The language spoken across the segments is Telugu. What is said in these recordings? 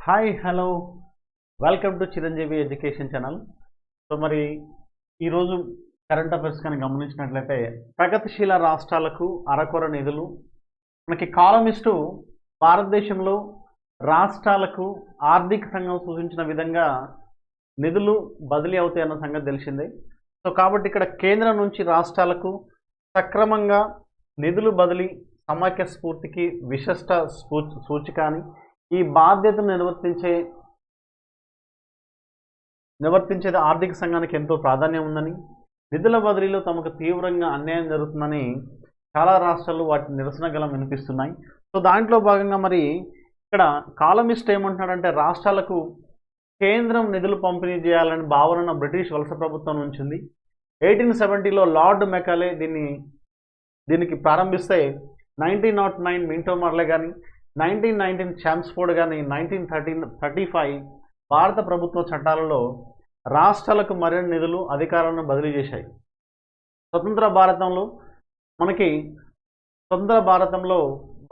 Hi hello welcome to Chiranjeevi education channel. So మరి ఈరోజు కరెంట్ అఫైర్స్ కానీ గమనించినట్లయితే ప్రగతిశీల రాష్ట్రాలకు అరకొర నిధులు. మనకి కాలమిస్టు భారతదేశంలో రాష్ట్రాలకు ఆర్థిక సంఘం సూచించిన విధంగా నిధులు బదిలీ అవుతాయన్న సంగతి తెలిసిందే. సో కాబట్టి ఇక్కడ కేంద్రం నుంచి రాష్ట్రాలకు సక్రమంగా నిధులు బదిలీ సమాఖ్య స్ఫూర్తికి విశిష్ట సూచిక అని ఈ బాధ్యతను నిర్వర్తించేది ఆర్థిక సంఘానికి ఎంతో ప్రాధాన్యం ఉందని, నిధుల బదిలీలో తమకు తీవ్రంగా అన్యాయం జరుగుతుందని చాలా రాష్ట్రాలు వాటి నిరసన గలం వినిపిస్తున్నాయి. సో దాంట్లో భాగంగా మరి ఇక్కడ కాలమిస్ట్ ఏమంటున్నాడంటే రాష్ట్రాలకు కేంద్రం నిధులు పంపిణీ చేయాలని భావన బ్రిటిష్ వలస ప్రభుత్వం ఉంచింది. 1870లో లార్డ్ మెకాలే దీనికి ప్రారంభిస్తే 1909 మింటో మర్లే కానీ 1919 చామ్స్ఫోర్డ్ కానీ 1935 భారత ప్రభుత్వ చట్టాలలో రాష్ట్రాలకు మరిన్ని నిధులు అధికారాలను బదిలీ చేశాయి. స్వతంత్ర భారతంలో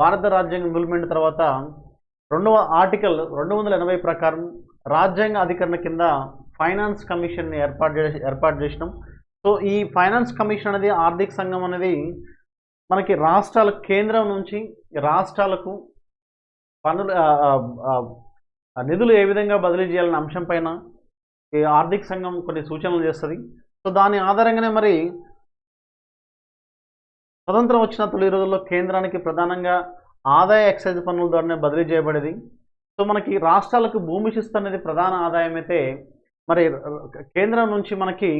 భారత రాజ్యాంగం ఇంప్లిమెంట్ తర్వాత ఆర్టికల్ 280 ప్రకారం రాజ్యాంగ అధికరణ కింద ఫైనాన్స్ కమిషన్ని ఏర్పాటు చేసినాం. సో ఈ ఫైనాన్స్ కమిషన్ అనేది ఆర్థిక సంఘం అనేది మనకి రాష్ట్రాల కేంద్రం నుంచి రాష్ట్రాలకు పన్నులు నిధులు ఏ విధంగా బదిలీ చేయాలనే అంశం పైన ఈ ఆర్థిక సంఘం కొన్ని సూచనలు చేస్తుంది. సో దాని ఆధారంగానే మరి స్వతంత్రం వచ్చిన తొలి రోజుల్లో కేంద్రానికి ప్రధానంగా ఆదాయ ఎక్సైజ్ పన్నుల ద్వారానే బదిలీ చేయబడేది. సో మనకి రాష్ట్రాలకు భూమి శిస్తు అనేది ప్రధాన ఆదాయం అయితే మరి కేంద్రం నుంచి మనకి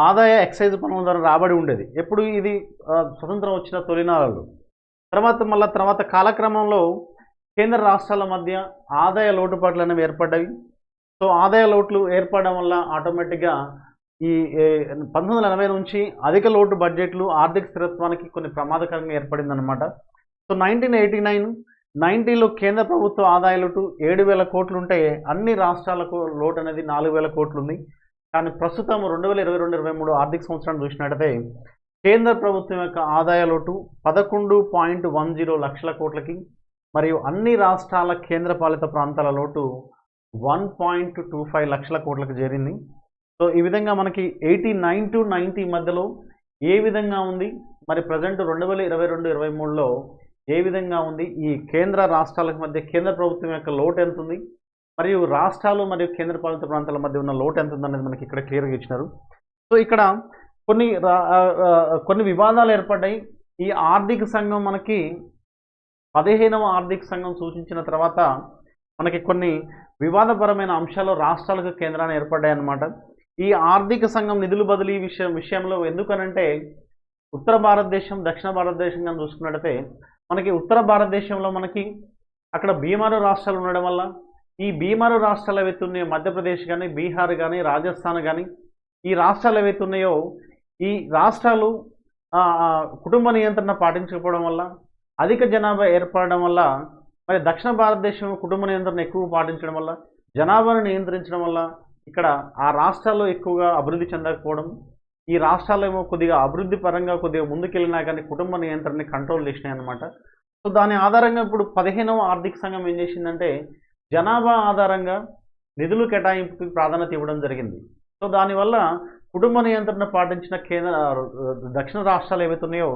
ఆదాయ ఎక్సైజ్ పన్నుల ద్వారా రాబడి ఉండేది. ఎప్పుడు ఇది స్వతంత్రం వచ్చిన తొలినాళ్ళు. తర్వాత కాలక్రమంలో కేంద్ర రాష్ట్రాల మధ్య ఆదాయ లోటుపాట్లు అనేవి ఏర్పడ్డాయి. సో ఆదాయ లోట్లు ఏర్పడడం వల్ల ఆటోమేటిక్గా ఈ 1980 నుంచి అధిక లోటు బడ్జెట్లు ఆర్థిక స్థిరత్వానికి కొన్ని ప్రమాదకరంగా ఏర్పడిందనమాట. సో 1989-90లో కేంద్ర ప్రభుత్వ ఆదాయ లోటు 7,000 కోట్లు ఉంటే అన్ని రాష్ట్రాలకు లోటు అనేది 4,000 కోట్లు ఉంది. కానీ ప్రస్తుతం 2022-23 ఆర్థిక సంవత్సరాన్ని చూసినట్టయితే కేంద్ర ప్రభుత్వం యొక్క ఆదాయ లోటు 11.10 లక్షల కోట్లకి మరియు అన్ని రాష్ట్రాల కేంద్రపాలిత ప్రాంతాల లోటు 1.25 లక్షల కోట్లకు చేరింది. సో ఈ విధంగా మనకి 89-90 మధ్యలో ఏ విధంగా ఉంది, మరి ప్రజెంట్ 2022-23లో ఏ విధంగా ఉంది, ఈ కేంద్ర రాష్ట్రాలకు మధ్య కేంద్ర ప్రభుత్వం యొక్క లోటు ఎంత ఉంది, మరియు రాష్ట్రాలు మరియు కేంద్రపాలిత ప్రాంతాల మధ్య ఉన్న లోటు ఎంత ఉందనేది మనకి ఇక్కడ క్లియర్గా ఇచ్చినారు. సో ఇక్కడ కొన్ని వివాదాలు ఏర్పడ్డాయి. ఈ ఆర్థిక సంఘం మనకి 15వ ఆర్థిక సంఘం సూచించిన తర్వాత మనకి కొన్ని వివాదపరమైన అంశాలు రాష్ట్రాలకు కేంద్రాన్ని ఏర్పడ్డాయన్నమాట. ఈ ఆర్థిక సంఘం నిధులు బదిలీ విషయంలో ఎందుకనంటే ఉత్తర భారతదేశం దక్షిణ భారతదేశం కానీ చూసుకున్నట్టయితే మనకి ఉత్తర భారతదేశంలో మనకి అక్కడ బీమారు రాష్ట్రాలు ఉండడం వల్ల ఈ బీమారు రాష్ట్రాలు ఏవైతే ఉన్నాయో మధ్యప్రదేశ్ కానీ బీహార్ కానీ రాజస్థాన్ కానీ ఈ రాష్ట్రాలు ఏవైతే ఉన్నాయో ఈ రాష్ట్రాలు కుటుంబ నియంత్రణ పాటించకపోవడం వల్ల అధిక జనాభా ఏర్పడడం వల్ల మరి దక్షిణ భారతదేశం కుటుంబ నియంత్రణ ఎక్కువ పాటించడం వల్ల జనాభాను నియంత్రించడం వల్ల ఇక్కడ ఆ రాష్ట్రాల్లో ఎక్కువగా అభివృద్ధి చెందకపోవడం, ఈ రాష్ట్రాల్లో ఏమో కొద్దిగా అభివృద్ధి పరంగా కొద్దిగా ముందుకెళ్ళినా కానీ కుటుంబ నియంత్రణని కంట్రోల్ చేసినాయి అన్నమాట. సో దాని ఆధారంగా ఇప్పుడు 15వ ఆర్థిక సంఘం ఏం చేసిందంటే జనాభా ఆధారంగా నిధులు కేటాయింపుకి ప్రాధాన్యత ఇవ్వడం జరిగింది. సో దానివల్ల కుటుంబ నియంత్రణ పాటించిన దక్షిణ రాష్ట్రాలు ఏవైతే ఉన్నాయో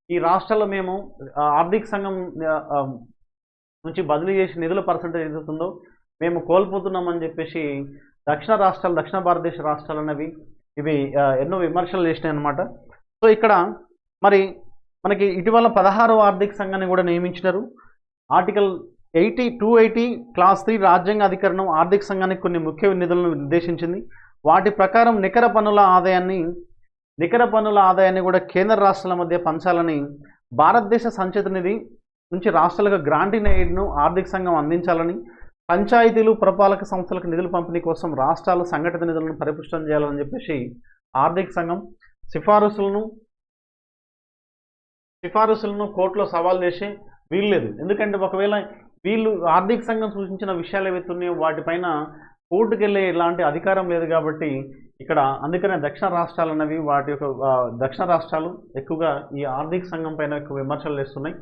ఈ రాష్ట్రాల్లో మేము ఆర్థిక సంఘం నుంచి బదిలీ చేసి నిధుల పర్సంటేజ్ ఎదుగుతుందో మేము కోల్పోతున్నామని చెప్పేసి దక్షిణ భారతదేశ రాష్ట్రాలు అనేవి ఇవి ఎన్నో విమర్శలు చేసినాయి అన్నమాట. సో ఇక్కడ మరి మనకి ఇటీవల 16వ ఆర్థిక సంఘాన్ని కూడా నియమించినారు. ఆర్టికల్ 280 క్లాస్ 3 రాజ్యాంగ అధికరణం ఆర్థిక సంఘానికి కొన్ని ముఖ్య నిధులను నిర్దేశించింది. వాటి ప్రకారం నికర పన్నుల ఆదాయాన్ని కూడా కేంద్ర రాష్ట్రాల మధ్య పంచాలని, భారతదేశ సంచిత నిధి నుంచి రాష్ట్రాలకు గ్రాంట్ ఇన్ ఎయిడ్ను ఆర్థిక సంఘం అందించాలని, పంచాయతీలు పురపాలక సంస్థలకు నిధుల పంపిణీ కోసం రాష్ట్రాల సంఘటిత నిధులను పరిపుష్టం చేయాలని చెప్పేసి ఆర్థిక సంఘం సిఫారసులను కోర్టులో సవాల్ చేసి వీల్లేదు. ఎందుకంటే ఒకవేళ వీళ్ళు ఆర్థిక సంఘం సూచించిన విషయాలు ఏవైతే ఉన్నాయో వాటిపైన కోర్టుకు వెళ్ళే ఇలాంటి అధికారం లేదు కాబట్టి ఇక్కడ అందుకనే దక్షిణ రాష్ట్రాలు అనేవి వాటి యొక్క దక్షిణ రాష్ట్రాలు ఎక్కువగా ఈ ఆర్థిక సంఘం పైన ఎక్కువ విమర్శలు చేస్తున్నాయి.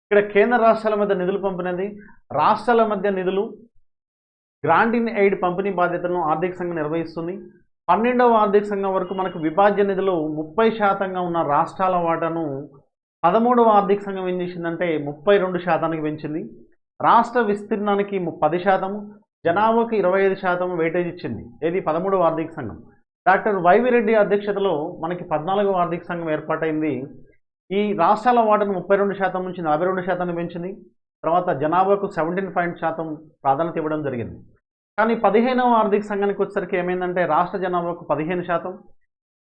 ఇక్కడ కేంద్ర రాష్ట్రాల మధ్య నిధులు పంపినది రాష్ట్రాల మధ్య నిధులు గ్రాంట్ ఇన్ ఎయిడ్ పంపిణీ బాధ్యతలను ఆర్థిక సంఘం నిర్వహిస్తుంది. 12వ ఆర్థిక సంఘం వరకు మనకు విభాజ్య నిధులు 30% ఉన్న రాష్ట్రాల వాటాను 13వ ఆర్థిక సంఘం ఏం చేసిందంటే 32% పెంచింది. రాష్ట్ర విస్తీర్ణానికి 10%, జనాభాకు 25% వెయిటేజ్ ఇచ్చింది. ఏది 13వ ఆర్థిక సంఘం. డాక్టర్ వైవి రెడ్డి అధ్యక్షతలో మనకి 14వ ఆర్థిక సంఘం ఏర్పాటైంది. ఈ రాష్ట్రాల వాటాను 32% నుంచి 42% పెంచింది. తర్వాత జనాభాకు 17% ప్రాధాన్యత ఇవ్వడం జరిగింది. కానీ 15వ ఆర్థిక సంఘానికి వచ్చేసరికి ఏమైందంటే రాష్ట్ర జనాభాకు 15%,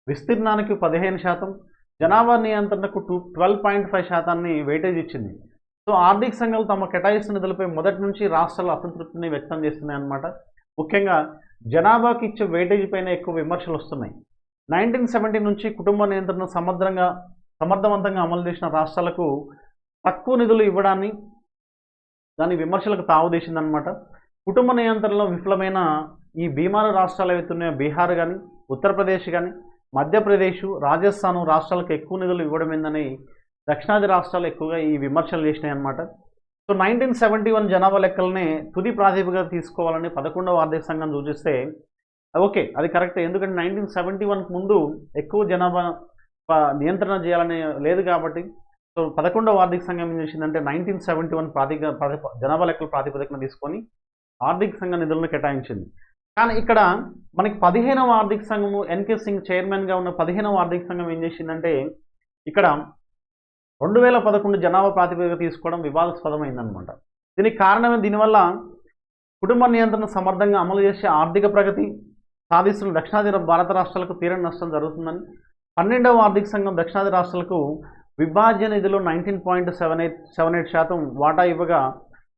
విస్తీర్ణానికి 15%, జనాభా నియంత్రణకు 12.5% వెయిటేజ్ ఇచ్చింది. సో ఆర్థిక సంఘాలు తమ కేటాయిస్తున్న నిధులపై మొదటి నుంచి రాష్ట్రాలు అసంతృప్తిని వ్యక్తం చేస్తున్నాయి అన్నమాట. ముఖ్యంగా జనాభాకి ఇచ్చే వెయిటేజ్ పైన ఎక్కువ విమర్శలు వస్తున్నాయి. 1970 నుంచి కుటుంబ నియంత్రణ సమర్థవంతంగా అమలు చేసిన రాష్ట్రాలకు తక్కువ నిధులు ఇవ్వడాన్ని దాని విమర్శలకు తావుదేసిందనమాట. కుటుంబ నియంత్రణలో విఫలమైన ఈ బీమారు రాష్ట్రాలు ఏవైతున్నాయో బీహార్ కానీ, ఉత్తరప్రదేశ్ కానీ, మధ్యప్రదేశ్, రాజస్థాన్ రాష్ట్రాలకు ఎక్కువ నిధులు ఇవ్వడం ఏందని దక్షిణాది రాష్ట్రాలు ఎక్కువగా ఈ విమర్శలు చేసినాయి అన్నమాట. సో 1971 జనాభా లెక్కలనే తుది ప్రాతిపదికగా తీసుకోవాలని 11వ ఆర్థిక సంఘం సూచిస్తే ఓకే, అది కరెక్టే. ఎందుకంటే 1971 ముందు ఎక్కువ జనాభా నియంత్రణ చేయాలని లేదు కాబట్టి సో 11వ ఆర్థిక సంఘం ఏం చేసిందంటే 1971 జనాభా లెక్కల ప్రాతిపదికన తీసుకొని ఆర్థిక సంఘ నిధులను కేటాయించింది. కానీ ఇక్కడ మనకి 15వ ఆర్థిక సంఘము ఎన్కే సింగ్ చైర్మన్గా ఉన్న 15వ ఆర్థిక సంఘం ఏం చేసిందంటే ఇక్కడ 2011 జనాభా ప్రాతిపదిక తీసుకోవడం వివాదాస్పదమైందనమాట. దీనికి కారణమే దీనివల్ల కుటుంబ నియంత్రణ సమర్థంగా అమలు చేసే ఆర్థిక ప్రగతి సాధిస్తున్న దక్షిణాది భారత రాష్ట్రాలకు తీరని నష్టం జరుగుతుందని 12వ ఆర్థిక సంఘం దక్షిణాది రాష్ట్రాలకు విభాజ్య నిధిలో 19.78% వాటా ఇవ్వగా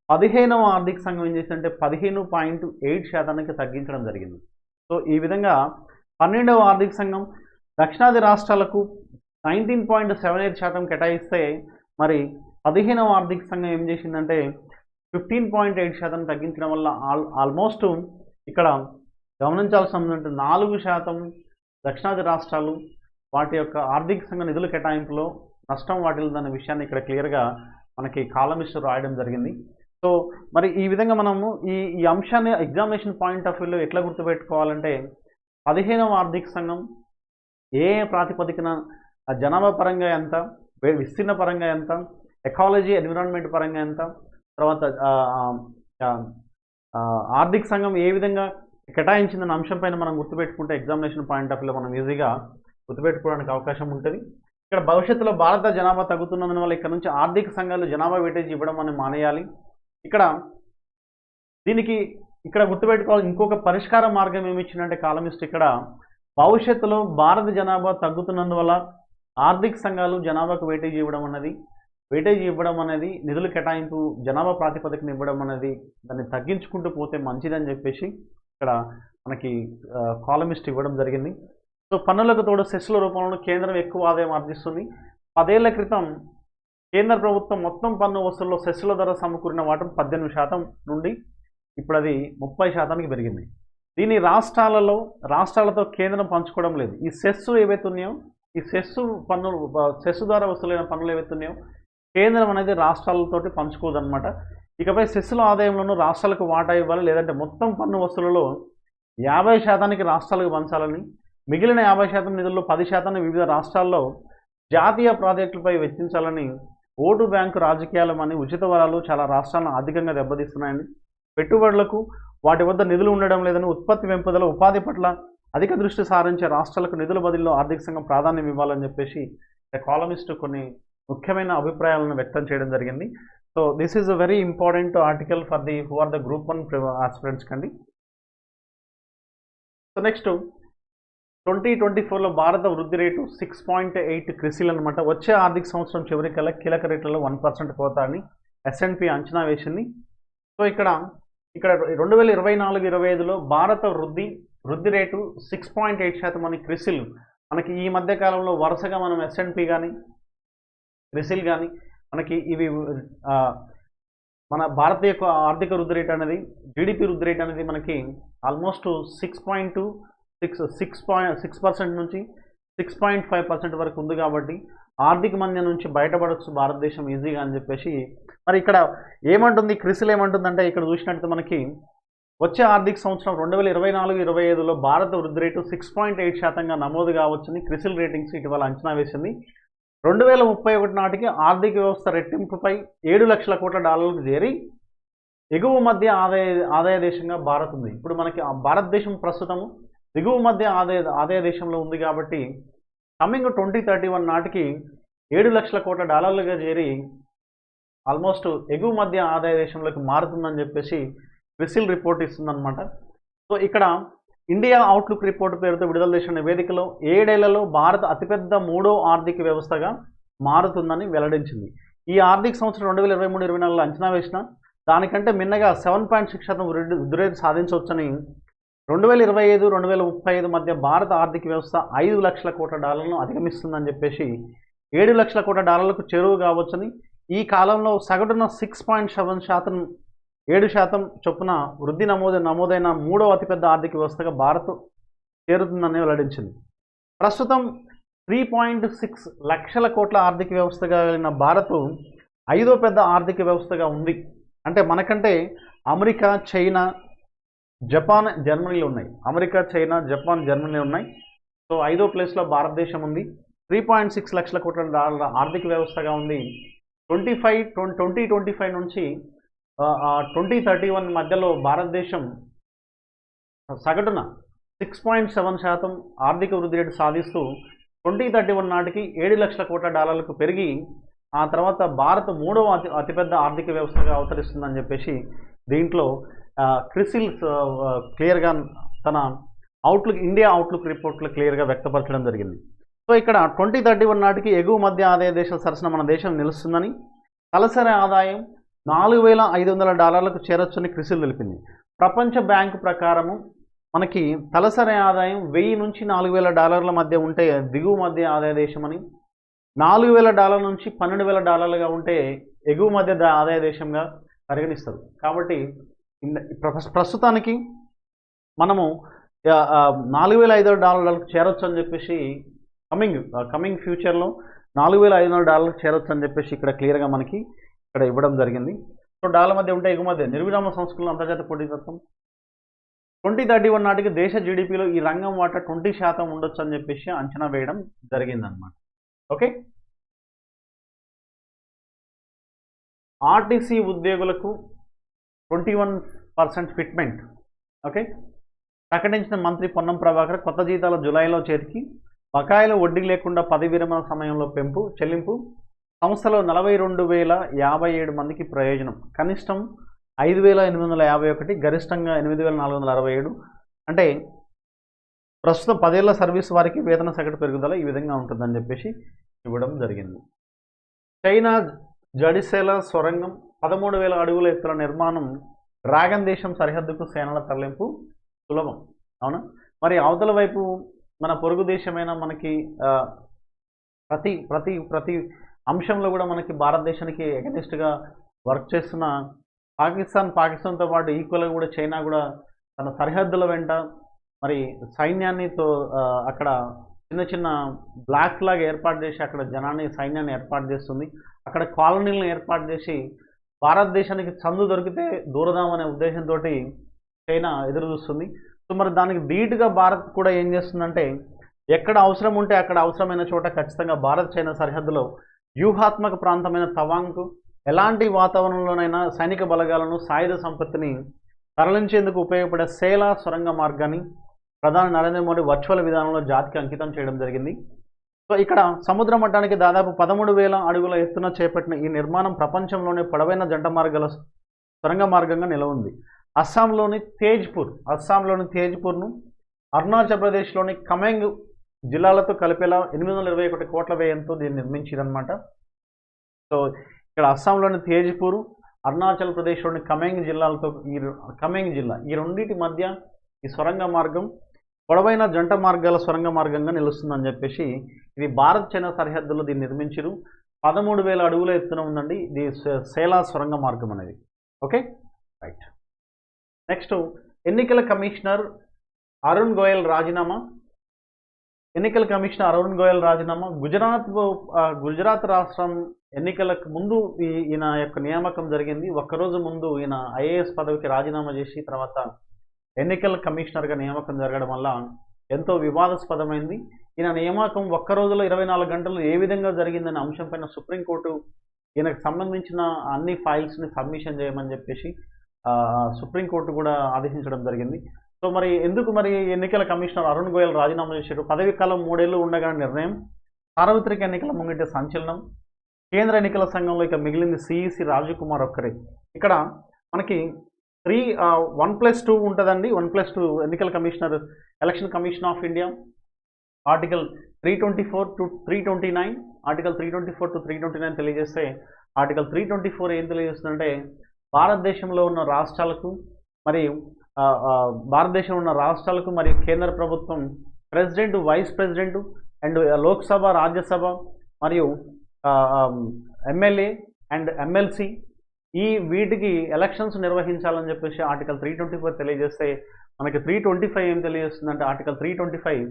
15వ ఆర్థిక సంఘం ఏం చేసిందంటే 15.8% తగ్గించడం జరిగింది. సో ఈ విధంగా 12వ ఆర్థిక సంఘం దక్షిణాది రాష్ట్రాలకు 19.78% కేటాయిస్తే మరి 15వ ఆర్థిక సంఘం ఏం చేసిందంటే 15.8% తగ్గించడం వల్ల ఆల్మోస్ట్ ఇక్కడ గమనించాల్సిన 4% దక్షిణాది రాష్ట్రాలు వాటి యొక్క ఆర్థిక సంఘ నిధుల కేటాయింపులో నష్టం వాటిల్దన్న విషయాన్ని ఇక్కడ క్లియర్గా మనకి కాలమిస్ట్ రాయడం జరిగింది. సో మరి ఈ విధంగా మనము ఈ అంశాన్ని ఎగ్జామినేషన్ పాయింట్ ఆఫ్ వ్యూలో ఎట్లా గుర్తుపెట్టుకోవాలంటే 15వ ఆర్థిక సంఘం ఏ ప్రాతిపదికన జనాభా పరంగా ఎంత, విస్తీర్ణ పరంగా ఎంత, ఎకాలజీ ఎన్విరాన్మెంట్ పరంగా ఎంత, తర్వాత ఆర్థిక సంఘం ఏ విధంగా కేటాయించిందన్న అంశం పైన మనం గుర్తుపెట్టుకుంటే ఎగ్జామినేషన్ పాయింట్ ఆఫ్ వ్యూలో మనం ఈజీగా గుర్తుపెట్టుకోవడానికి అవకాశం ఉంటుంది. ఇక్కడ భవిష్యత్తులో భారత జనాభా తగ్గుతున్నందున వల్ల ఇక్కడ నుంచి ఆర్థిక సంఘాలు జనాభా వెయిటేజ్ ఇవ్వడం అని మానేయాలి. దీనికి గుర్తుపెట్టుకోవాలి. ఇంకొక పరిష్కార మార్గం ఏమి ఇచ్చిందంటే కాలమిస్ట్ ఇక్కడ భవిష్యత్తులో భారత జనాభా తగ్గుతున్నందువల్ల ఆర్థిక సంఘాలు జనాభాకు వెయిటేజ్ ఇవ్వడం అనేది నిధులు కేటాయింపు జనాభా ప్రాతిపదికన ఇవ్వడం అనేది దాన్ని తగ్గించుకుంటూ పోతే మంచిదని చెప్పేసి ఇక్కడ మనకి కాలమిస్ట్ ఇవ్వడం జరిగింది. సో పన్నులకు తోడు సెస్ల రూపంలో కేంద్రం ఎక్కువ ఆదాయం ఆర్జిస్తుంది. 10 ఏళ్ల క్రితం కేంద్ర ప్రభుత్వం మొత్తం పన్ను వసూల్లో సెస్ల ధర సమకూరిన వాటం 18% నుండి ఇప్పుడు అది 30%కి పెరిగింది. దీన్ని రాష్ట్రాలతో కేంద్రం పంచుకోవడం లేదు. ఈ సెస్ ఏవైతే ఉన్నాయో ఈ సెస్ ద్వారా వసూలైన పన్నులు ఏవైతే ఉన్నాయో కేంద్రం అనేది రాష్ట్రాలతోటి పంచుకోదన్నమాట. ఇకపై సెస్సుల ఆదాయంలోనూ రాష్ట్రాలకు వాటా ఇవ్వాలి, లేదంటే మొత్తం పన్ను వసూలలో 50%కి రాష్ట్రాలకు పంచాలని, మిగిలిన 50% నిధుల్లో 10% వివిధ రాష్ట్రాల్లో జాతీయ ప్రాజెక్టులపై వెచ్చించాలని ఓటు బ్యాంకు రాజకీయాలమని ఉచిత వరాలు చాలా రాష్ట్రాలను ఆర్థికంగా దెబ్బతీస్తున్నాయని, పెట్టుబడులకు వాటి వద్ద నిధులు ఉండడం లేదని, ఉత్పత్తి పెంపుదల ఉపాధి పట్ల అధిక దృష్టి సారించే రాష్ట్రాలకు నిధుల బదిలీలో ఆర్థిక సంఘం ప్రాధాన్యం ఇవ్వాలని చెప్పేసి కాలమిస్ట్ కొన్ని ముఖ్యమైన అభిప్రాయాలను వ్యక్తం చేయడం జరిగింది. So this is a very important article for the who are the group 1 aspirants కండి. సో నెక్స్ట్ 2024లో భారత వృద్ధి రేటు 6.8 క్రిసిల్ అనమాట. వచ్చే ఆర్థిక సంవత్సరం చివరికల్లా కీలక రేట్లలో 1% కోత అని S&P అంచనా వేసింది. సో ఇక్కడ 2024-25లో భారత వృద్ధి రేటు 6.8% అని క్రిసిల్ మనకి ఈ మధ్య కాలంలో వరుసగా మనం S&P కానీ క్రిసిల్ కానీ మనకి ఇవి మన భారత యొక్క ఆర్థిక వృద్ధి రేట్ అనేది జీడిపి వృద్ధి రేట్ అనేది మనకి ఆల్మోస్ట్ 6% నుంచి 6.5% వరకు ఉంది. కాబట్టి ఆర్థిక మంద్యం నుంచి బయటపడవచ్చు భారతదేశం ఈజీగా అని చెప్పేసి మరి ఇక్కడ ఏమంటుంది క్రిసిల్ ఏమంటుందంటే ఇక్కడ చూసినట్టు మనకి వచ్చే ఆర్థిక సంవత్సరం 2024-25లో భారత వృద్ధి రేటు 6.8% నమోదు కావచ్చని క్రిసిల్ రేటింగ్స్ ఇటీవల అంచనా వేసింది. 2031 నాటికి ఆర్థిక వ్యవస్థ రెట్టింపుపై $7,00,00,000 చేరి ఎగువ మధ్య ఆదాయ దేశంగా భారత్ ఉంది. ఇప్పుడు మనకి భారతదేశం ప్రస్తుతం దిగువ మధ్య ఆదాయ దేశంలో ఉంది కాబట్టి కమింగ్ 2031 నాటికి $7,00,00,000 చేరి ఆల్మోస్ట్ ఎగువ మధ్య ఆదాయ దేశంలోకి మారుతుందని చెప్పేసి క్రిసిల్ రిపోర్ట్ ఇస్తుందన్నమాట. సో ఇక్కడ ఇండియా అవుట్లుక్ రిపోర్ట్ పేరుతో విడుదల చేసిన నివేదికలో 7 ఏళ్లలో భారత్ అతిపెద్ద 3వ ఆర్థిక వ్యవస్థగా మారుతుందని వెల్లడించింది. ఈ ఆర్థిక సంవత్సరం 2023-24లో అంచనా వేసిన దానికంటే మిన్నగా 7.6% వృద్ధి రేటు సాధించవచ్చని 2025-2035 మధ్య భారత ఆర్థిక వ్యవస్థ $5,00,00,000 అధిగమిస్తుందని చెప్పేసి $7,00,00,000 చేరువ కావచ్చని, ఈ కాలంలో సగటున 6.7% 7% చొప్పున వృద్ధి నమోదైన 3వ అతిపెద్ద ఆర్థిక వ్యవస్థగా భారత్ చేరుతుందని వెల్లడించింది. ప్రస్తుతం 3.6 లక్షల కోట్ల ఆర్థిక వ్యవస్థగా వెళ్ళిన భారత్ 5వ పెద్ద ఆర్థిక వ్యవస్థగా ఉంది. అంటే మనకంటే అమెరికా, చైనా, జపాన్, జర్మనీలు ఉన్నాయి. అమెరికా, చైనా, జపాన్, జర్మనీ ఉన్నాయి. సో 5వ ప్లేస్లో భారతదేశం ఉంది. 3.6 లక్షల కోట్ల డాలర్ల ఆర్థిక వ్యవస్థగా ఉంది. 2025 నుంచి 2031 మధ్యలో భారతదేశం సగటున 6.7% ఆర్థిక వృద్ధి రేటు సాధిస్తూ 2031 నాటికి $7,00,00,000 పెరిగి ఆ తర్వాత భారత్ 3వ అతిపెద్ద ఆర్థిక వ్యవస్థగా అవతరిస్తుందని చెప్పేసి దీంట్లో క్రిసిల్ క్లియర్గా తన ఇండియా అవుట్లుక్ రిపోర్ట్లో క్లియర్గా వ్యక్తపరచడం జరిగింది. సో ఇక్కడ 2031 నాటికి ఎగువ మధ్య ఆదాయ దేశాల సరసన మన దేశం నిలుస్తుందని, తలసరి ఆదాయం $4,500 చేరొచ్చని క్రిసిల్ తెలిపింది. ప్రపంచ బ్యాంకు ప్రకారము మనకి తలసరి ఆదాయం $1,000 నుంచి $4,000 మధ్య ఉంటే దిగువ మధ్య ఆదాయ దేశమని, $4,000 నుంచి $12,000 ఉంటే ఎగువ మధ్య ఆదాయ దేశంగా పరిగణిస్తారు. కాబట్టి ప్రస్తుతానికి మనము $4,500 చేరొచ్చు అని చెప్పేసి కమింగ్ ఫ్యూచర్లో $4,500 చేరొచ్చు అని చెప్పేసి ఇక్కడ క్లియర్గా మనకి ఇక్కడ ఇవ్వడం జరిగింది. సో డాలర్ మధ్య ఉంటే ఎగువ మధ్య నిర్విరామ సంస్కృతులు అంతర్జాతీయ పోటీతత్వం 2031 నాటికి దేశ జీడిపిలో ఈ రంగం వాటా 20% ఉండొచ్చు అని చెప్పేసి అంచనా వేయడం జరిగిందనమాట. ఓకే, ఆర్టీసీ ఉద్యోగులకు 21% ఫిట్మెంట్ ఓకే ప్రకటించిన మంత్రి పొన్నం ప్రభాకర్ కొత్త జీతాల జూలైలో చేతికి, బకాయిలు వడ్డీ లేకుండా పదవి విరమణ సమయంలో చెల్లింపు, సంస్థలో 42,057 మందికి ప్రయోజనం, కనిష్టం 5,851, గరిష్టంగా 8,467. అంటే ప్రస్తుతం 10 ఏళ్ల సర్వీస్ వారికి వేతన సగటు పెరుగుదల ఈ విధంగా ఉంటుందని చెప్పేసి ఇవ్వడం జరిగింది. చైనా జడిసేల సొరంగం 13,000 అడుగుల ఎత్తుల నిర్మాణం, డ్రాగన్ దేశం సరిహద్దుకు సేనల తరలింపు సులభం. అవునా, మరి అవతల వైపు మన పొరుగు దేశమైన మనకి ప్రతి ప్రతి ప్రతి అంశంలో కూడా మనకి భారతదేశానికి ఎగనిస్ట్గా వర్క్ చేస్తున్న పాకిస్తాన్తో పాటు ఈక్వల్గా కూడా చైనా కూడా తన సరిహద్దుల వెంట మరి సైన్యాన్ని అక్కడ చిన్న చిన్న బ్లాక్స్ లాగా ఏర్పాటు చేసి అక్కడ సైన్యాన్ని ఏర్పాటు చేస్తుంది. అక్కడ కాలనీలను ఏర్పాటు చేసి భారతదేశానికి చందు దొరికితే దూరదామనే ఉద్దేశంతో చైనా ఎదురు చూస్తుంది. సో మరి దానికి ధీటుగా భారత్ కూడా ఏం చేస్తుందంటే ఎక్కడ అవసరం ఉంటే అక్కడ అవసరమైన చోట ఖచ్చితంగా భారత్ చైనా సరిహద్దులో వ్యూహాత్మక ప్రాంతమైన తవాంగ్కు ఎలాంటి వాతావరణంలోనైనా సైనిక బలగాలను, సాయుధ సంపత్తిని తరలించేందుకు ఉపయోగపడే సేలా సొరంగ మార్గాన్ని ప్రధాని నరేంద్ర మోడీ వర్చువల్ విధానంలో జాతికి అంకితం చేయడం జరిగింది. సో ఇక్కడ సముద్ర మట్టానికి దాదాపు 13,000 అడుగుల ఎత్తున చేపట్టిన ఈ నిర్మాణం ప్రపంచంలోనే పొడవైన జంట మార్గాల సొరంగ మార్గంగా నిలవుంది. అస్సాంలోని తేజ్పూర్ను అరుణాచల్ ప్రదేశ్లోని కమెంగ్ జిల్లాలతో కలిపేలా 821 కోట్ల వ్యయంతో దీన్ని నిర్మించిందనమాట. సో ఇక్కడ అస్సాంలోని తేజ్పూర్, అరుణాచల్ ప్రదేశ్లోని కమెంగ్ జిల్లాలతో ఈ రెండింటి మధ్య ఈ సొరంగ మార్గం పొడవైన జంట మార్గాల సొరంగ మార్గంగా నిలుస్తుందని చెప్పేసి ఇది భారత్ చైనా సరిహద్దులో దీన్ని నిర్మించారు. 13,000 అడుగుల ఎత్తున ఉందండి ఇది సేలా సొరంగ మార్గం అనేది. Okay right. నెక్స్ట్ ఎన్నికల కమిషనర్ అరుణ్ గోయల్ రాజీనామా. గుజరాత్ రాష్ట్రం ఎన్నికలకు ముందు ఈయన యొక్క నియామకం జరిగింది. ఒక్కరోజు ముందు ఈయన IAS పదవికి రాజీనామా చేసి తర్వాత ఎన్నికల కమిషనర్గా నియామకం జరగడం వల్ల ఎంతో వివాదాస్పదమైంది. ఈయన నియామకం ఒక్క రోజులో 24 గంటలు ఏ విధంగా జరిగిందనే అంశంపైన సుప్రీంకోర్టు ఈయనకు సంబంధించిన అన్ని ఫైల్స్ని సబ్మిషన్ చేయమని చెప్పేసి సుప్రీంకోర్టు కూడా ఆదేశించడం జరిగింది. సో మరి ఎందుకు మరి ఎన్నికల కమిషనర్ అరుణ్ గోయల్ రాజీనామా చేశారు? పదవి కాలం 3 ఏళ్ళు ఉండగా నిర్ణయం, సార్వత్రిక ఎన్నికల ముంగిట సంచలనం, కేంద్ర ఎన్నికల సంఘంలో ఇక మిగిలింది సిఈసి రాజీవ్ కుమార్ ఒక్కరే. ఇక్కడ మనకి 1+2 ఉంటుందండి. 1+2 ఎన్నికల commissioner, election commission of India article 324 to 329, article 324 to 329 తెలియజేస్తే ఆర్టికల్ 324 ఏం తెలియజేస్తుందంటే భారతదేశంలో ఉన్న రాష్ట్రాలకు మరియు మరియు కేంద్ర ప్రభుత్వం president, vice president and Lok Sabha, Rajya Sabha మరియు ఎమ్మెల్యే అండ్ ఎమ్మెల్సీ వీటికి ఎలక్షన్స్ నిర్వహించాలని చెప్పేసి ఆర్టికల్ 324 తెలియజేస్తే మనకి 325 ఏం తెలియజేస్తుందంటే ఆర్టికల్ 325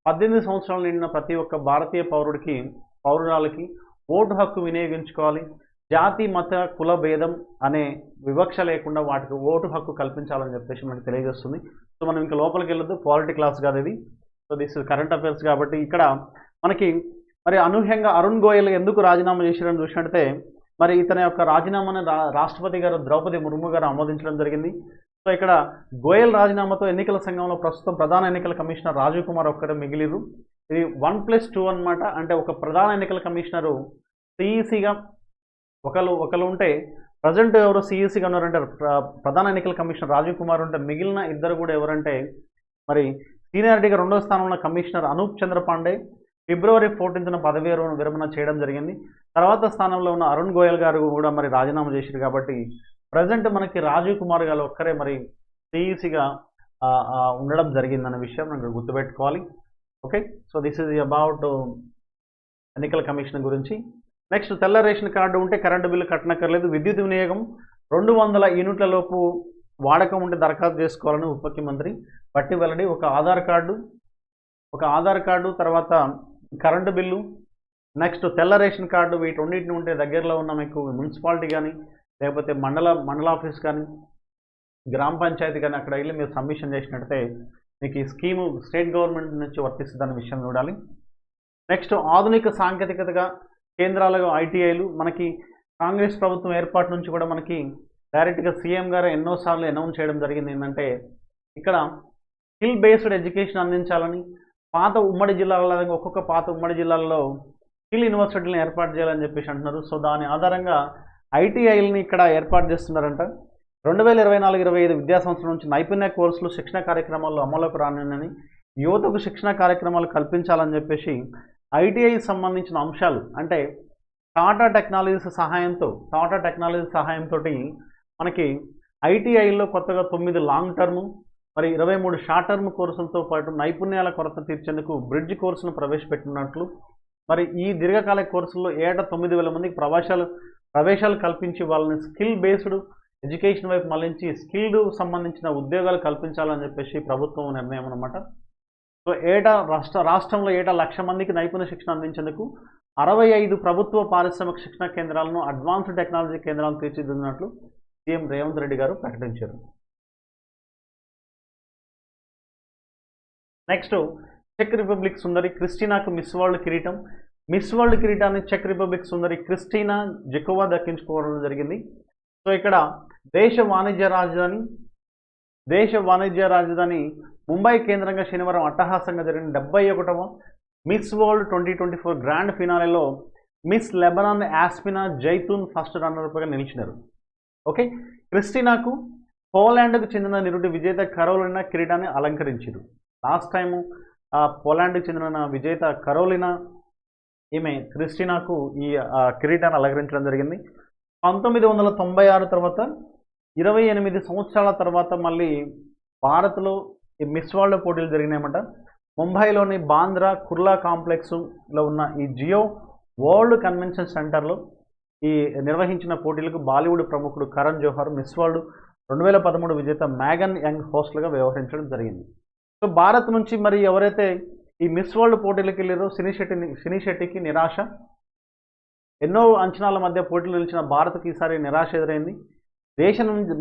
18 సంవత్సరాలు నిండిన ప్రతి ఒక్క భారతీయ పౌరురాలకి ఓటు హక్కు వినియోగించుకోవాలి, జాతి మత కుల భేదం అనే వివక్ష లేకుండా వాటికి ఓటు హక్కు కల్పించాలని చెప్పేసి మనకు తెలియజేస్తుంది. సో మనం ఇంకా లోపలికి వెళ్ళొద్దు, పాలిటీ క్లాస్ కాదు ఇది. So this is current affairs కాబట్టి ఇక్కడ మనకి మరి అనూహ్యంగా అరుణ్ గోయల్ ఎందుకు రాజీనామా చేశారని చూసినట్టే మరి ఇతని యొక్క రాజీనామాను రాష్ట్రపతి గారు ద్రౌపది ముర్ము గారు ఆమోదించడం జరిగింది. సో ఇక్కడ గోయల్ రాజీనామాతో ఎన్నికల సంఘంలో ప్రస్తుతం ప్రధాన ఎన్నికల కమిషనర్ రాజీవ్ కుమార్ ఒక్కరే మిగిలిరు. ఇది 1+2 అనమాట. అంటే ఒక ప్రధాన ఎన్నికల కమిషనరు సిఈసిగా ఒకరు ఉంటే ప్రజెంట్ ఎవరు సిఈసిగా ఉన్నారంటే ప్రధాన ఎన్నికల కమిషనర్ రాజీవ్ కుమార్ ఉంటే మిగిలిన ఇద్దరు కూడా ఎవరంటే మరి సీనియారిటీగా 2వ స్థానంలో కమిషనర్ అనూప్ చంద్ర పాండే ఫిబ్రవరి 14న పదవి విరమణ చేయడం జరిగింది. తర్వాత స్థానంలో ఉన్న అరుణ్ గోయల్ గారు కూడా మరి రాజీనామా చేశారు. కాబట్టి ప్రజెంట్ మనకి రాజీవ్ కుమార్ గారు ఒక్కరే మరి సిఈసిగా ఉండడం జరిగిందనే విషయం మనం గుర్తుపెట్టుకోవాలి. Okay, so this is about ఎన్నికల కమిషన్ గురించి. నెక్స్ట్, తెల్ల రేషన్ కార్డు ఉంటే కరెంటు బిల్లు కట్టనక్కర్లేదు, విద్యుత్ వినియోగం 200 యూనిట్ల లోపు వాడకం ఉంటే దరఖాస్తు చేసుకోవాలని ఉప ముఖ్యమంత్రి పట్టి వెల్లడి. ఒక ఆధార్ కార్డు తర్వాత కరెంటు బిల్లు, నెక్స్ట్ తెల్ల రేషన్ కార్డు, వీటన్నిటిని ఉంటే దగ్గరలో ఉన్న మీకు మున్సిపాలిటీ కానీ లేకపోతే మండల ఆఫీస్ కానీ గ్రామ పంచాయతీ కానీ అక్కడ వెళ్ళి మీరు సబ్మిషన్ చేసినట్టయితే మీకు ఈ స్కీము స్టేట్ గవర్నమెంట్ నుంచి వర్తిస్తుందన్న విషయం చూడాలి. నెక్స్ట్, ఆధునిక సాంకేతికతగా కేంద్రాలుగా ఐటీఐలు మనకి కాంగ్రెస్ ప్రభుత్వం ఏర్పాటు నుంచి కూడా మనకి డైరెక్ట్గా సీఎం గారు ఎన్నోసార్లు అనౌన్స్ చేయడం జరిగింది. ఏంటంటే ఇక్కడ స్కిల్ బేస్డ్ ఎడ్యుకేషన్ అందించాలని, పాత ఉమ్మడి జిల్లాల ఒక్కొక్క పాత ఉమ్మడి జిల్లాల్లో స్కిల్ యూనివర్సిటీలను ఏర్పాటు చేయాలని చెప్పేసి అంటున్నారు. సో దాని ఆధారంగా ఐటీఐలని ఇక్కడ ఏర్పాటు చేస్తున్నారంట. 2024-25 విద్యా సంవత్సరం నుంచి నైపుణ్య కోర్సులు శిక్షణ కార్యక్రమాల్లో అమలుకు రానున్నాయని, యువతకు శిక్షణ కార్యక్రమాలు కల్పించాలని చెప్పేసి ఐటీఐ సంబంధించిన అంశాలు అంటే టాటా టెక్నాలజీస్ సహాయంతో మనకి ఐటీఐలో కొత్తగా 9 లాంగ్ టర్మ్ మరి 23 షార్ట్ టర్మ్ కోర్సులతో పాటు నైపుణ్యాల కొరత తీర్చేందుకు బ్రిడ్జ్ కోర్సును ప్రవేశపెట్టినట్లు, మరి ఈ దీర్ఘకాలిక కోర్సుల్లో ఏటా 9,000 మందికి ప్రవేశాలు కల్పించి వాళ్ళని స్కిల్ బేస్డ్ ఎడ్యుకేషన్ వైపు మళ్లించి స్కిల్డ్ సంబంధించిన ఉద్యోగాలు కల్పించాలని చెప్పేసి ప్రభుత్వం నిర్ణయం అన్నమాట. సో రాష్ట్రంలో ఏటా 1,00,000 మందికి నైపుణ్య శిక్షణ అందించేందుకు 65 ప్రభుత్వ పారిశ్రామిక శిక్షణ కేంద్రాలను అడ్వాన్స్డ్ టెక్నాలజీ కేంద్రాలను తీర్చిదిద్దినట్లు సీఎం రేవంత్ రెడ్డి గారు ప్రకటించారు. నెక్స్ట్, చెక్ రిపబ్లిక్ సుందరి క్రిస్టినాకు మిస్ వరల్డ్ కిరీటాన్ని చెక్ రిపబ్లిక్ సుందరి క్రిస్టినా జెకోవా దక్కించుకోవడం జరిగింది. సో ఇక్కడ దేశ వాణిజ్య రాజధాని ముంబై కేంద్రంగా శనివారం అట్టహాసంగా జరిగిన 71వ మిస్ వరల్డ్ 2024 గ్రాండ్ ఫినాలేలో miss Lebanon Yasmina Zaitoun first రన్నర్గా నిలిచినారు. ఓకే, క్రిస్టినాకు పోలాండ్కు చెందిన నిరుటి విజేత కరోలినా కిరీటాన్ని అలంకరించారు. లాస్ట్ టైము పోలాండ్కి చెందిన విజేత కరోలినా ఈమె క్రిస్టినాకు ఈ కిరీటాన్ని అలంకరించడం జరిగింది. 1996 తర్వాత 28 సంవత్సరాల తర్వాత మళ్ళీ భారత్లో ఈ మిస్ వరల్డ్ పోటీలు జరిగినాయన్నమాట. ముంబైలోని బాంద్రా కుర్లా కాంప్లెక్స్లో ఉన్న ఈ జియో వరల్డ్ కన్వెన్షన్ సెంటర్లో ఈ నిర్వహించిన పోటీలకు బాలీవుడ్ ప్రముఖుడు కరణ్ జోహర్, మిస్ వరల్డ్ 2013 విజేత మ్యాగన్ యంగ్ హోస్ట్లుగా వ్యవహరించడం జరిగింది. సో భారత్ నుంచి మరి ఎవరైతే ఈ మిస్ వరల్డ్ పోటీలకు వెళ్ళారో సినీ శెట్టికి నిరాశ. ఎన్నో అంచనాల మధ్య పోటీలు నిలిచిన భారత్కి ఈసారి నిరాశ ఎదురైంది.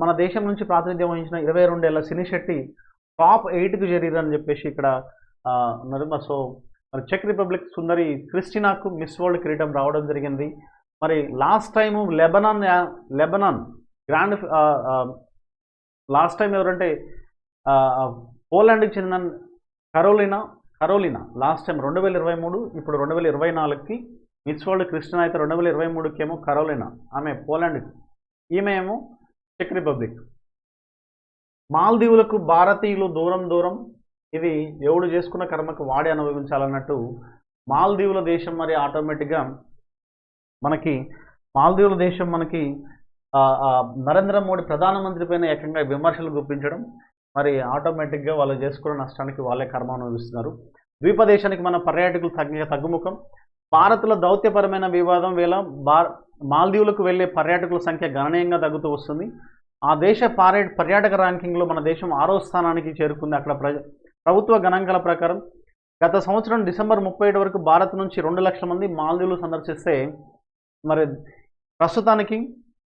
మన దేశం నుంచి ప్రాతినిధ్యం వహించిన 22 ఏళ్ల సినిశెట్టి టాప్ 8కు చేరిరని చెప్పేసి ఇక్కడ ఉన్నారు. సో మరి చెక్ రిపబ్లిక్ సుందరి క్రిస్టినాకు మిస్ వరల్డ్ కిరీటం రావడం జరిగింది. మరి last time Lebanon grand last time ఎవరంటే పోలాండ్కి చెందిన కరోలినా లాస్ట్ టైం 2023, ఇప్పుడు 2024కి మిస్ వరల్డ్ క్రిస్టినా అయితే 2023కి ఏమో కరోలినా, ఆమె పోలాండ్కి, ఈమె ఏమో చెక్ రిపబ్లిక్. మాల్దీవులకు భారతీయులు దూరం, ఇది ఎవడు చేసుకున్న కర్మకు వాడి అనుభవించాలన్నట్టు మాల్దీవుల దేశం మరి ఆటోమేటిక్గా మనకి మాల్దీవుల దేశం మనకి నరేంద్ర మోడీ ప్రధానమంత్రి పైన ఏకంగా విమర్శలు గుప్పించడం, మరి ఆటోమేటిక్గా వాళ్ళు చేసుకున్న నష్టానికి వాళ్ళే కర్మ అనుభవిస్తున్నారు. ద్వీపదేశానికి మన పర్యాటకులు తగ్గుముఖం. భారత్లో దౌత్యపరమైన వివాదం వేళ మాల్దీవులకు వెళ్లే పర్యాటకుల సంఖ్య గణనీయంగా తగ్గుతూ వస్తుంది. ఆ దేశ పర్యాటక ర్యాంకింగ్లో మన దేశం 6వ స్థానానికి చేరుకుంది. అక్కడ ప్రభుత్వ గణాంకాల ప్రకారం గత సంవత్సరం డిసెంబర్ 31 వరకు భారత్ నుంచి 2 లక్షల మంది మాల్దీవులు సందర్శిస్తే మరి ప్రస్తుతానికి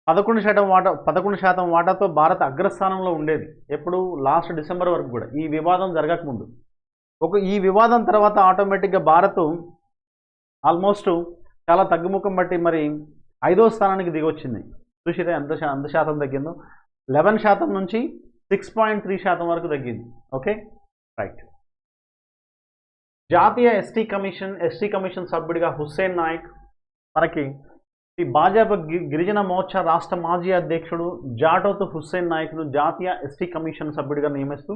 11% వాటాతో భారత్ అగ్రస్థానంలో ఉండేది. ఎప్పుడు లాస్ట్ డిసెంబర్ వరకు కూడా ఈ వివాదం జరగకముందు. ఈ వివాదం తర్వాత ఆటోమేటిక్గా భారత్ ఆల్మోస్ట్ చాలా తగ్గుముఖం బట్టి మరి 5వ స్థానానికి దిగొచ్చింది. చూసిరా ఎంత శాతం తగ్గిందో, 11% నుంచి 6.3% వరకు తగ్గింది. Okay right. జాతీయ ఎస్టీ కమిషన్ సభ్యుడిగా హుస్సేన్ నాయక్, మనకి ఈ భాజపా గిరిజన మోర్చా రాష్ట్ర మాజీ అధ్యక్షుడు జాటోత్ హుస్సేన్ నాయక్ను జాతీయ ఎస్టీ కమిషన్ సభ్యుడిగా నియమిస్తూ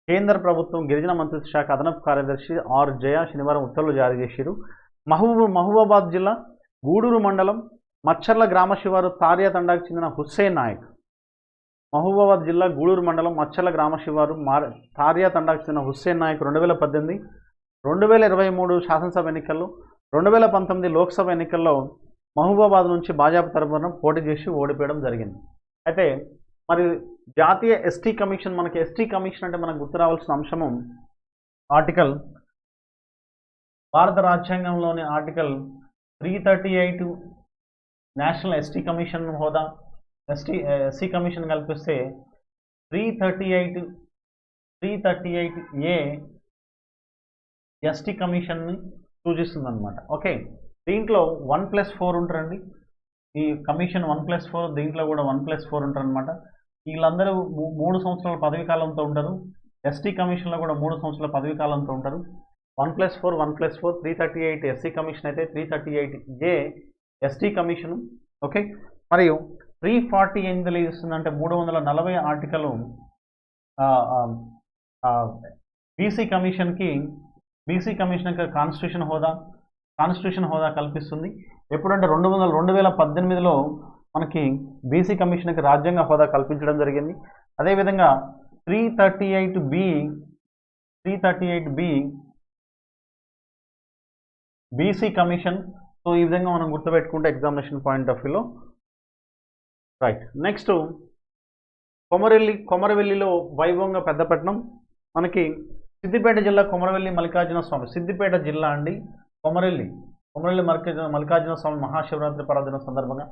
కేంద్ర ప్రభుత్వం గిరిజన మంత్రిత్వ శాఖ అదనపు కార్యదర్శి ఆర్ జయ శనివారం ఉత్తర్వులు జారీ చేశారు. మహబూబాబాద్ జిల్లా గూడూరు మండలం మచ్చర్ల గ్రామ శివారు తారియా తండాకు చెందిన హుస్సేన్ నాయక్, మహబూబాబాద్ జిల్లా గూడూరు మండలం మచ్చర్ల గ్రామ శివారు తారియా తండాకు చెందిన హుస్సేన్ నాయక్ 2018, 2023 శాసనసభ ఎన్నికల్లో, 2019 లోక్సభ ఎన్నికల్లో మహబూబాబాద్ నుంచి భాజపా తరపున పోటీ చేసి ఓడిపోవడం జరిగింది. అయితే మరి జాతీయ ఎస్టీ కమిషన్, మనకి ఎస్టీ కమిషన్ అంటే మనకు గుర్తు రావాల్సిన అంశము ఆర్టికల్, భారత రాజ్యాంగంలోని ఆర్టికల్ 338 నేషనల్ ఎస్టీ కమిషన్ హోదా, ఎస్సీ కమిషన్ కల్పిస్తే 338A ఎస్టీ కమిషన్ని సూచిస్తుంది అనమాట. ఓకే, దీంట్లో 1+4 ఉంటారండి. ఈ కమిషన్ 1+4, దీంట్లో కూడా 1+4 ఉంటారు అనమాట. వీళ్ళందరూ 3 సంవత్సరాల పదవీ కాలంతో ఉంటారు. ఎస్టీ కమిషన్లో కూడా 3 సంవత్సరాల పదవీ కాలంతో ఉంటారు. 1+4 338 ఎస్సీ కమిషన్ అయితే 338A ఎస్టీ కమిషను. ఓకే, మరియు 340 ఏం తెలియజేస్తుందంటే 340 ఆర్టికల్ బీసీ కమిషన్కి కాన్స్టిట్యూషన్ హోదా కల్పిస్తుంది. ఎప్పుడంటే 2018లో మనకి బీసీ కమిషన్కి రాజ్యాంగ హోదా కల్పించడం జరిగింది. అదేవిధంగా 338B బీసీ కమిషన్. సో ఈ విధంగా మనం గుర్తుపెట్టుకుంటే ఎగ్జామినేషన్ పాయింట్ ఆఫ్ వ్యూలో రైట్. నెక్స్ట్ కొమరవెల్లిలో వైభవంగా పెద్దపట్నం, మనకి సిద్దిపేట జిల్లా కొమరవెల్లి మల్లికార్జున స్వామి, సిద్దిపేట జిల్లా అండి కొమరవెల్లి మల్లికార్జున స్వామి మహాశివరాత్రి పర్వదిన సందర్భంగా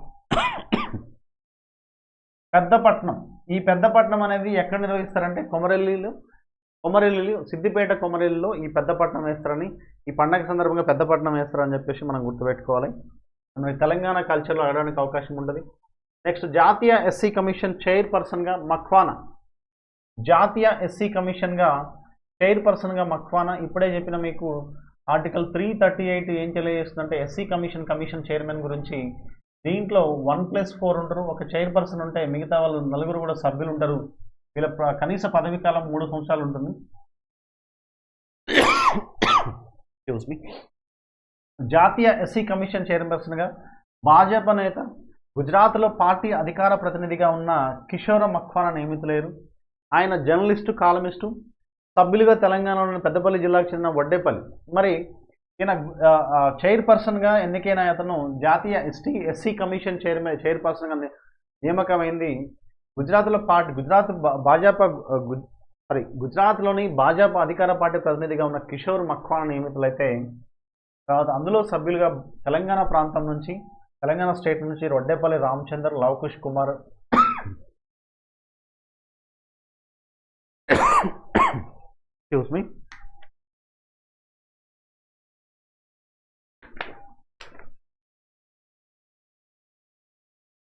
పెద్దపట్నం, ఈ పెద్దపట్నం అనేది ఎక్కడ నిర్వహిస్తారంటే సిద్దిపేట కొమరవెల్లిలో ఈ పెద్దపట్నం వేస్తారని, ఈ పండగ సందర్భంగా పెద్దపట్నం వేస్తారని చెప్పేసి మనం గుర్తుపెట్టుకోవాలి. మనకి తెలంగాణ కల్చర్లో అడగడానికి అవకాశం ఉంటుంది. నెక్స్ట్ జాతీయ ఎస్సీ కమిషన్ చైర్పర్సన్గా మఖ్వానా, జాతీయ ఎస్సీ చైర్పర్సన్గా మఖ్వానా. ఇప్పుడే చెప్పిన మీకు ఆర్టికల్ 338 ఏం తెలియజేస్తుందంటే ఎస్సీ కమిషన్ చైర్మన్ గురించి. దీంట్లో 1+4 ఉంటారు, ఒక చైర్పర్సన్ ఉంటే మిగతా వాళ్ళు 4 కూడా సభ్యులు ఉంటారు. వీళ్ళ కనీస పదవీ కాలం 3 సంవత్సరాలు ఉంటుంది. జాతీయ ఎస్సీ కమిషన్ చైర్పర్సన్గా భాజపా నేత, గుజరాత్లో పార్టీ అధికార ప్రతినిధిగా ఉన్న కిషోర మఖ్వానా నియమితులేరు. ఆయన జర్నలిస్టు, కాలమిస్టు. సభ్యులుగా తెలంగాణలోని పెద్దపల్లి జిల్లాకు చెందిన వడ్డేపల్లి. మరి ఈయన చైర్పర్సన్గా ఎన్నికైన అతను జాతీయ ఎస్సీ కమిషన్ చైర్పర్సన్గా నియామకమైంది. గుజరాత్లోని భాజపా అధికార పార్టీ ప్రతినిధిగా ఉన్న కిషోర్ మఖ్వానా నియమితులైతే, తర్వాత అందులో సభ్యులుగా తెలంగాణ స్టేట్ నుంచి Vaddepalli Ramachandar, Lavakush Kumar, excuse me.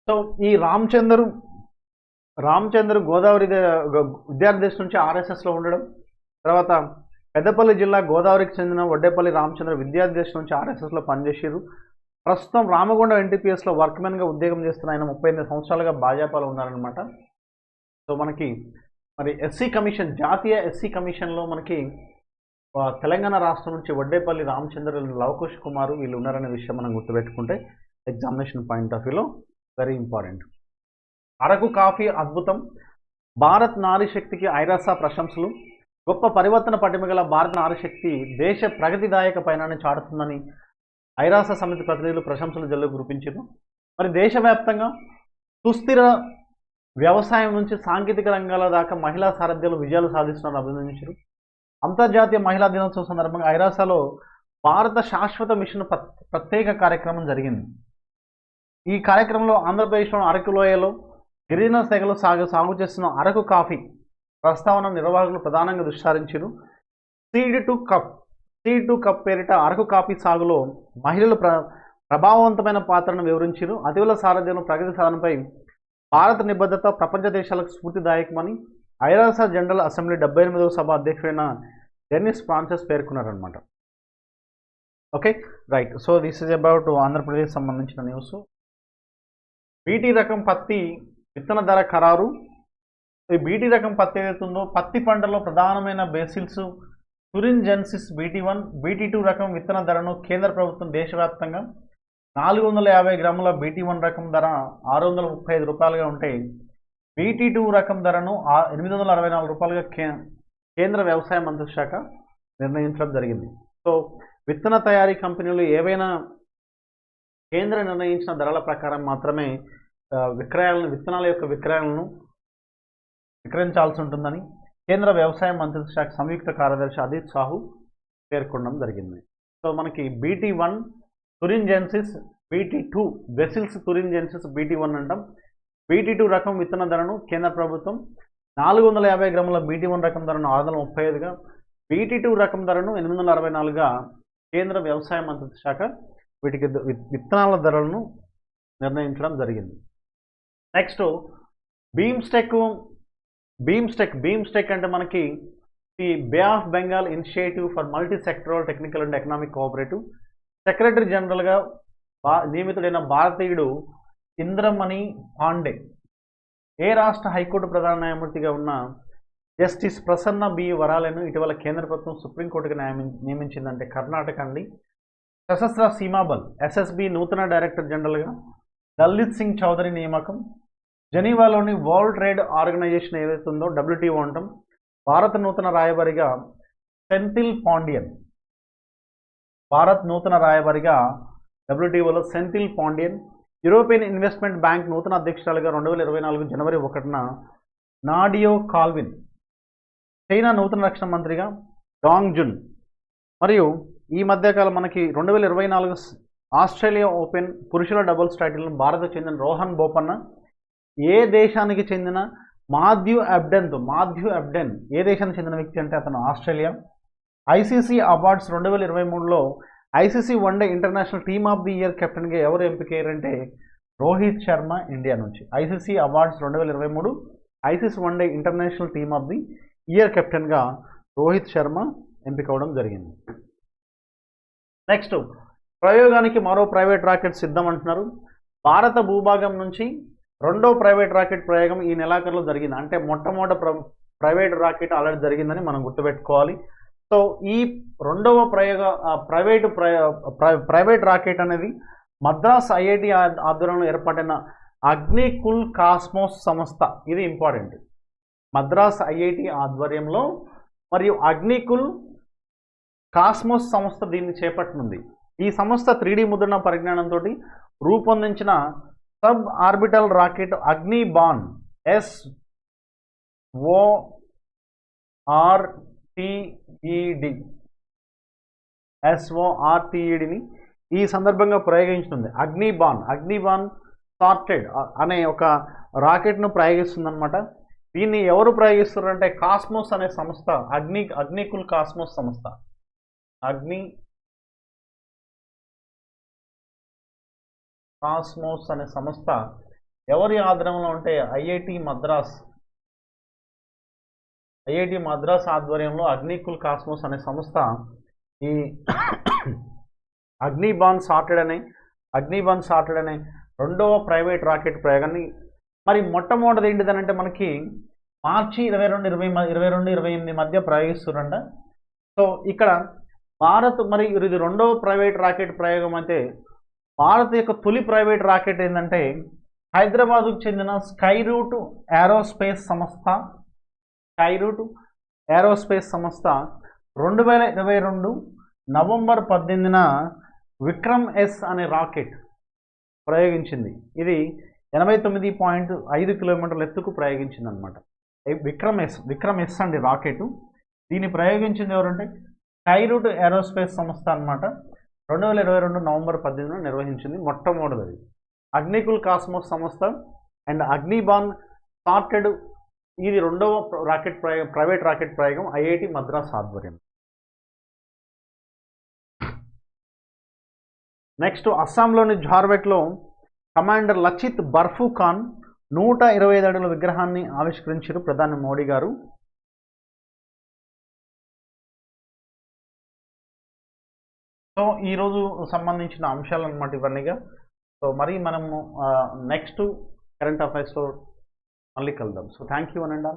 So ఈ రామచంద్ర గోదావరి విద్యార్థి దశ నుంచి ఆర్ఎస్ఎస్లో ఉండడం, తర్వాత పెద్దపల్లి జిల్లా గోదావరికి చెందిన వడ్డేపల్లి రామచంద్ర విద్యార్థి దశ నుంచి ఆర్ఎస్ఎస్లో పనిచేసారు. ప్రస్తుతం రామగుండం ఎన్టీపీఎస్లో వర్క్మెన్గా ఉద్యోగం చేస్తున్న ఆయన 38 సంవత్సరాలుగా భాజపాలో ఉన్నారనమాట. సో మనకి మరి ఎస్సీ కమిషన్, జాతీయ ఎస్సీ కమిషన్లో మనకి తెలంగాణ రాష్ట్రం నుంచి వడ్డేపల్లి రామచంద్ర, లవకుష్ కుమారు వీళ్ళు ఉన్నారనే విషయం మనం గుర్తుపెట్టుకుంటే ఎగ్జామినేషన్ పాయింట్ ఆఫ్ వ్యూలో వెరీ ఇంపార్టెంట్. అరకు కాఫీ అద్భుతం, భారత్ నారీ శక్తికి ఐరాస ప్రశంసలు, గొప్ప పరివర్తన పటిమగల భారత నారీశక్తి దేశ ప్రగతిదాయక పయనాన్ని చాటుతుందని ఐరాస సమితి ప్రతినిధులు ప్రశంసలు జల్లు కురిపించారు. మరి దేశవ్యాప్తంగా సుస్థిర వ్యవసాయం నుంచి సాంకేతిక రంగాల దాకా మహిళా సారథ్యాలు విజయాలు సాధిస్తున్నారని అభినందించారు. అంతర్జాతీయ మహిళా దినోత్సవం సందర్భంగా ఐరాసలో భారత శాశ్వత మిషన్ ప్రత్యేక కార్యక్రమం జరిగింది. ఈ కార్యక్రమంలో ఆంధ్రప్రదేశ్లోని అరకు లోయలో గిరిజన తెగలు సాగు చేస్తున్న అరకు కాఫీ ప్రస్తావన నిర్వాహకులు ప్రధానంగా దృష్టిసారించారు. సీడ్ టు కప్ పేరిట అరకు కాఫీ సాగులో మహిళలు ప్రభావవంతమైన పాత్రను వివరించారు. అతివల సారథ్యంలో ప్రగతి సాధనపై భారత నిబద్ధత ప్రపంచ దేశాలకు స్ఫూర్తిదాయకమని ఐరాస జనరల్ అసెంబ్లీ 78వ సభ అధ్యక్షుడైన డెన్నిస్ ఫ్రాన్సిస్ పేర్కొన్నారనమాట. Okay right. So this is about Andhra Pradesh సంబంధించిన న్యూస్. బీటీ రకం పత్తి విత్తన ధర ఖరారు. ఈ బీటీ రకం పత్తి ఏదైతుందో పత్తి పంటలో ప్రధానమైన బేసిల్స్ తురింజెన్సిస్ BT1, BT2 రకం విత్తన ధరను కేంద్ర ప్రభుత్వం దేశవ్యాప్తంగా 450 గ్రాముల BT1 రకం ధర 635 రూపాయలుగా ఉంటే BT2 రకం ధరను 864 రూపాయలుగా కేంద్ర వ్యవసాయ మంత్రిత్వ శాఖ నిర్ణయించడం జరిగింది. సో విత్తన తయారీ కంపెనీలు ఏవైనా కేంద్ర నిర్ణయించిన ధరల ప్రకారం మాత్రమే విత్తనాల యొక్క విక్రయాలను విక్రయించాల్సి ఉంటుందని కేంద్ర వ్యవసాయ మంత్రిత్వ శాఖ సంయుక్త కార్యదర్శి అదిత్ సాహు పేర్కొనడం జరిగింది. సో మనకి BT1 thuringiensis, BT2 బెసిల్స్ thuringiensis BT1 అంటాం. BT2 రకం విత్తన ధరను కేంద్ర ప్రభుత్వం 450 గ్రాముల BT1 రకం ధరను 635గా, BT2 రకం ధరను 864గా కేంద్ర వ్యవసాయ మంత్రిత్వ శాఖ వీటికి విత్తనాల ధరలను నిర్ణయించడం జరిగింది. నెక్స్ట్ బీమ్స్టెక్ అంటే మనకి ఈ bay of Bengal initiative for multi sectoral technical and economic cooperative secretary జనరల్గా నియమితుడైన భారతీయుడు ఇంద్రమణి పాండే ఏ రాష్ట్ర హైకోర్టు ప్రధాన న్యాయమూర్తిగా ఉన్న జస్టిస్ ప్రసన్న బి వరాలను ఇటీవల కేంద్ర ప్రభుత్వం సుప్రీంకోర్టుకు నియమించిందంటే కర్ణాటక అండి. సశస్త్ర సీమాబల్ SSB నూతన డైరెక్టర్ జనరల్గా దల్జిత్ సింగ్ చౌదరి నియామకం. జెనీవాలోని వరల్డ్ ట్రేడ్ ఆర్గనైజేషన్ ఏదైతే ఉందో WTO అంటాం, భారత నూతన రాయబారిగా సెంథిల్ పాండియన్, భారత్ నూతన రాయబారిగా WTOలో Senthil Pandian. European investment bank నూతన అధ్యక్షురాలుగా 2024 జనవరి 1న నాడియో కాల్విన్. చైనా నూతన రక్షణ మంత్రిగా డాంగ్ జున్. మరియు ఈ మధ్యకాలం మనకి 2024 ఆస్ట్రేలియా ఓపెన్ పురుషుల డబుల్స్ టైటిల్ను భారత్కు చెందిన రోహన్ బోపన్న, ఏ దేశానికి చెందిన మాథ్యూ అబ్డెన్ ఏ దేశానికి చెందిన వ్యక్తి అంటే అతను ఆస్ట్రేలియా. ICC అవార్డ్స్ 2023లో ICC one day international team of the year కెప్టెన్గా ఎవరు ఎంపికయ్యారంటే రోహిత్ శర్మ ఇండియా నుంచి. ICC awards 2023 ICC one day international team of the year కెప్టెన్గా రోహిత్ శర్మ ఎంపికవడం జరిగింది. నెక్స్ట్ ప్రయోగానికి మరో ప్రైవేట్ రాకెట్ సిద్ధం అంటున్నారు. భారత భూభాగం నుంచి రెండో ప్రైవేట్ రాకెట్ ప్రయోగం ఈ నెలాఖరులో జరిగింది. అంటే మొట్టమొదటి ప్రైవేట్ రాకెట్ ఆల్రెడీ జరిగిందని మనం గుర్తుపెట్టుకోవాలి. సో ఈ రెండవ ప్రైవేట్ రాకెట్ అనేది మద్రాస్ IIT ఆధ్వర్యంలో ఏర్పడిన అగ్నికుల్ కాస్మోస్ సంస్థ, ఇది ఇంపార్టెంట్, మద్రాస్ IIT ఆధ్వర్యంలో మరియు అగ్నికుల్ కాస్మోస్ సంస్థ దీన్ని చేపట్టనుంది. ఈ సంస్థ 3D ముద్రణ పరిజ్ఞానంతో రూపొందించిన సబ్ ఆర్బిటల్ రాకెట్ అగ్నిబాన్ SORTEDని ఈ సందర్భంగా ప్రయోగించుతుంది. అగ్నిబాన్ సార్టెడ్ అనే ఒక రాకెట్ను ప్రయోగిస్తుందన్నమాట. దీన్ని ఎవరు ప్రయోగిస్తున్నారంటే కాస్మోస్ అనే సంస్థ, అగ్నికుల్ కాస్మోస్ సంస్థ, కాస్మోస్ అనే సంస్థ ఎవరి ఆధ్వర్యంలో ఉంటే ఐఐటి మద్రాస్ ఆధ్వర్యంలో అగ్నికుల్ కాస్మోస్ అనే సంస్థ ఈ అగ్నిబాన్ సార్టెడ్ అనే రెండవ ప్రైవేట్ రాకెట్ ప్రయోగాన్ని, మరి మొట్టమొదటిది ఏంటిదనంటే మనకి మార్చి 22-28 మధ్య ప్రయోగిస్తున్నారంట. సో ఇక్కడ భారత్, మరి ఇది రెండవ ప్రైవేట్ రాకెట్ ప్రయోగం అయితే భారత్ యొక్క తొలి ప్రైవేట్ రాకెట్ ఏంటంటే హైదరాబాద్కు చెందిన స్కైరూట్ ఏరోస్పేస్ సంస్థ 2022 నవంబర్ 18న విక్రమ్ ఎస్ అనే రాకెట్ ప్రయోగించింది. ఇది 89.5 కిలోమీటర్ల ఎత్తుకు ప్రయోగించింది అనమాట. విక్రమ్ ఎస్ అండి రాకెట్. దీన్ని ప్రయోగించింది ఎవరంటే స్కైరూట్ ఏరోస్పేస్ సంస్థ అనమాట. 2022 నవంబర్ 18న నిర్వహించింది. మొట్టమొదటిది అగ్నికుల్ కాస్మోస్ సంస్థ అండ్ అగ్నిబాన్ సార్టెడ్, ఇది రెండవ ప్రైవేట్ రాకెట్ ప్రయోగం ఐఐటి మద్రాస్ ఆధ్వర్యం. నెక్స్ట్ అస్సాంలోని జార్బెట్లో కమాండర్ లచిత్ బర్ఫుఖాన్ 125 అడుగుల విగ్రహాన్ని ఆవిష్కరించారు ప్రధాని మోడీ గారు. సో ఈరోజు సంబంధించిన అంశాలు అన్నమాట ఇవన్నీగా. సో మరి మనము నెక్స్ట్ కరెంట్ అఫైర్స్లో మళ్ళీ కలుద్దాం. సో థ్యాంక్ యూ అనండి.